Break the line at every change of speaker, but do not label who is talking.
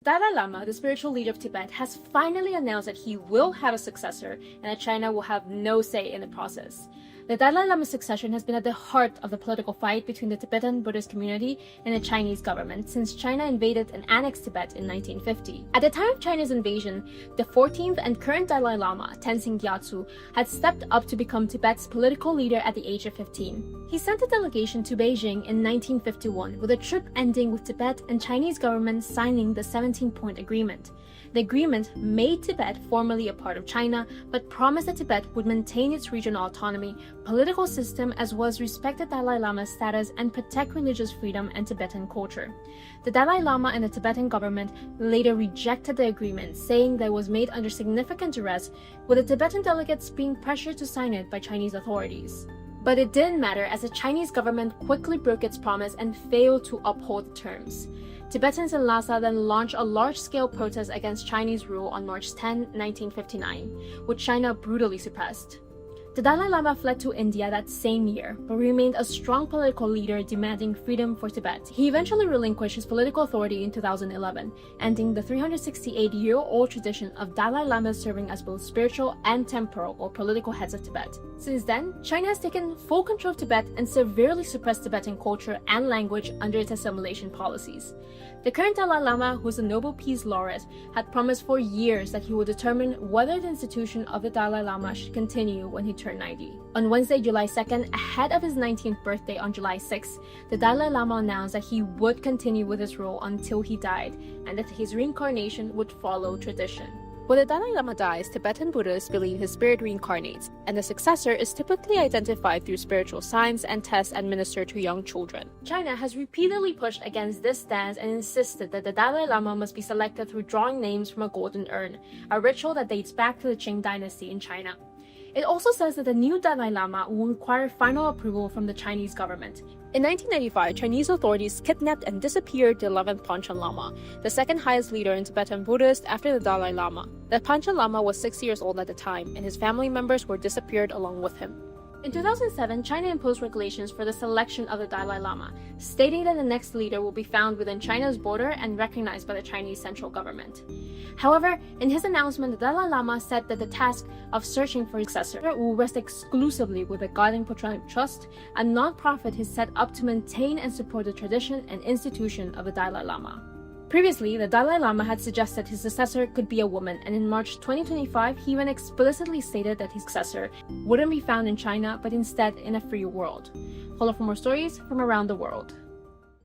Dalai Lama, the spiritual leader of Tibet, has finally announced that he will have a successor and that China will have no say in the process. The Dalai Lama's succession has been at the heart of the political fight between the Tibetan Buddhist community and the Chinese government since China invaded and annexed Tibet in 1950. At the time of China's invasion, the 14th and current Dalai Lama, Tenzin Gyatso, had stepped up to become Tibet's political leader at the age of 15. He sent a delegation to Beijing in 1951, with a trip ending with Tibet and Chinese government signing the 17-point agreement. The agreement made Tibet formally a part of China, but promised that Tibet would maintain its regional autonomy, political system, as well as respect the Dalai Lama's status and protect religious freedom and Tibetan culture. The Dalai Lama and the Tibetan government later rejected the agreement, saying that it was made under significant duress, with the Tibetan delegates being pressured to sign it by Chinese authorities. But it didn't matter, as the Chinese government quickly broke its promise and failed to uphold the terms. Tibetans in Lhasa then launched a large-scale protest against Chinese rule on March 10, 1959, which China brutally suppressed. The Dalai Lama fled to India that same year, but remained a strong political leader demanding freedom for Tibet. He eventually relinquished his political authority in 2011, ending the 368-year-old tradition of Dalai Lama serving as both spiritual and temporal or political heads of Tibet. Since then, China has taken full control of Tibet and severely suppressed Tibetan culture and language under its assimilation policies. The current Dalai Lama, who is a Nobel Peace Laureate, had promised for years that he would determine whether the institution of the Dalai Lama should continue when he turned 90. On Wednesday, July 2nd, ahead of his 19th birthday on July 6th, the Dalai Lama announced that he would continue with his role until he died, and that his reincarnation would follow tradition. When the Dalai Lama dies, Tibetan Buddhists believe his spirit reincarnates, and the successor is typically identified through spiritual signs and tests administered to young children. China has repeatedly pushed against this stance and insisted that the Dalai Lama must be selected through drawing names from a golden urn, a ritual that dates back to the Qing dynasty in China. It also says that the new Dalai Lama will require final approval from the Chinese government. In 1995, Chinese authorities kidnapped and disappeared the 11th Panchen Lama, the second highest leader in Tibetan Buddhist after the Dalai Lama. The Panchen Lama was 6 years old at the time, and his family members were disappeared along with him. In 2007, China imposed regulations for the selection of the Dalai Lama, stating that the next leader will be found within China's border and recognized by the Chinese central government. However, in his announcement, the Dalai Lama said that the task of searching for a successor will rest exclusively with the Guardian Patriotic Trust, a non-profit he set up to maintain and support the tradition and institution of the Dalai Lama. Previously, the Dalai Lama had suggested his successor could be a woman, and in March 2025, he even explicitly stated that his successor wouldn't be found in China, but instead in a free world. Follow for more stories from around the world.